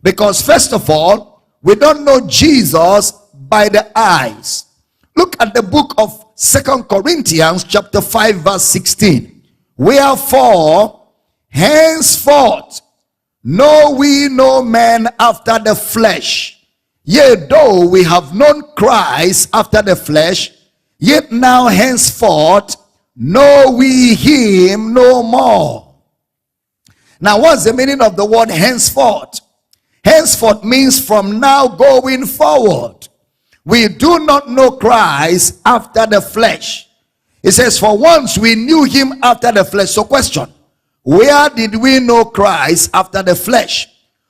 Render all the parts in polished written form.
Because first of all, we don't know Jesus by the eyes. Look at the book of 2 Corinthians chapter 5 verse 16. Wherefore, henceforth, know we no man after the flesh. Yea, though we have known Christ after the flesh, yet now henceforth know we him no more. Now, what's the meaning of the word henceforth? Henceforth means from now going forward. We do not know Christ after the flesh. It says, for once we knew him after the flesh. So question, where did we know Christ after the flesh?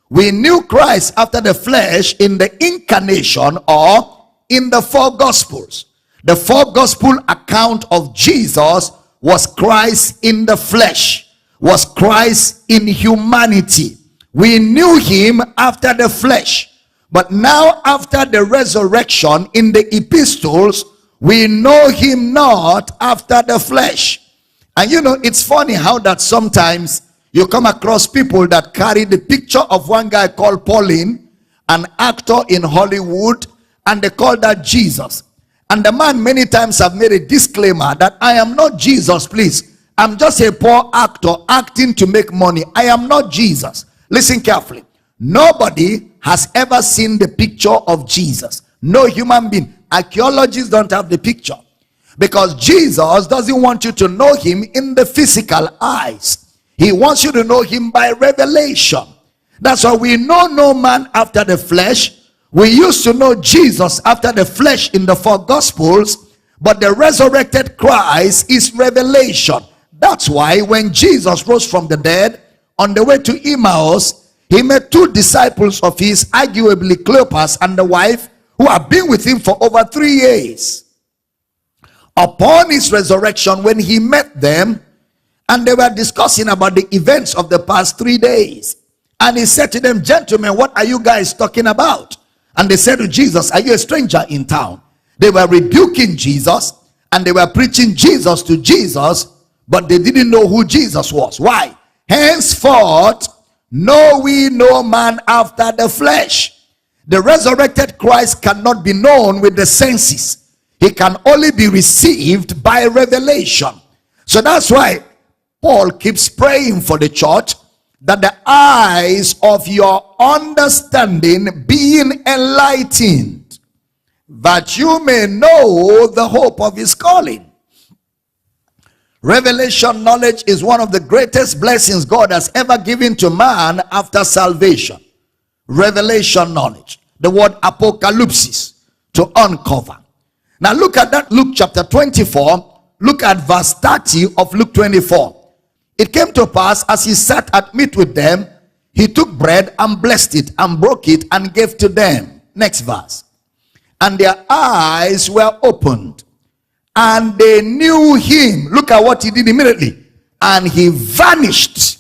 We knew Christ after the flesh in the incarnation or in the four gospels. The four gospel account of Jesus was Christ in the flesh, was Christ in humanity. We knew him after the flesh. But now after the resurrection in the epistles, we know him not after the flesh. And you know, it's funny how that sometimes you come across people that carry the picture of one guy called Pauline, an actor in Hollywood, and they call that Jesus. And the man many times have made a disclaimer that I am not Jesus, please. I'm just a poor actor acting to make money. I am not Jesus. Listen carefully. Nobody has ever seen the picture of Jesus. No human being. Archaeologists don't have the picture. Because Jesus doesn't want you to know him in the physical eyes. He wants you to know him by revelation. That's why we know no man after the flesh. We used to know Jesus after the flesh in the four gospels. But the resurrected Christ is revelation. That's why when Jesus rose from the dead, on the way to Emmaus, he met two disciples of his, arguably Cleopas and the wife, who have been with him for over 3 years. Upon his resurrection, when he met them, and they were discussing about the events of the past 3 days, and he said to them, gentlemen, what are you guys talking about? And they said to Jesus, are you a stranger in town? They were rebuking Jesus, and they were preaching Jesus to Jesus, but they didn't know who Jesus was. Why? Henceforth, know we no man after the flesh. The resurrected Christ cannot be known with the senses. He can only be received by revelation. So that's why Paul keeps praying for the church, that the eyes of your understanding being enlightened, that you may know the hope of his calling. Revelation knowledge is one of the greatest blessings God has ever given to man after salvation. Revelation knowledge. The word apocalypsis, to uncover. Now look at that, Luke chapter 24. Look at verse 30 of Luke 24. It came to pass, as he sat at meat with them, he took bread and blessed it and broke it and gave to them. Next verse. And their eyes were opened, and they knew him. Look at what he did immediately. And he vanished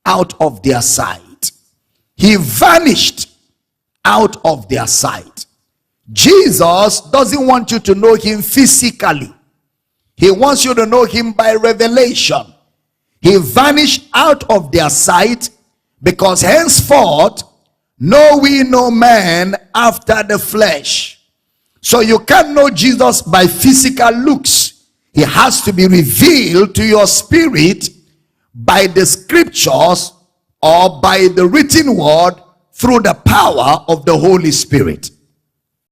out of their sight. He vanished out of their sight. Jesus doesn't want you to know him physically. He wants you to know him by revelation. He vanished out of their sight, because henceforth know we no man after the flesh. So you can't know Jesus by physical looks. He has to be revealed to your spirit by the scriptures or by the written word through the power of the Holy Spirit.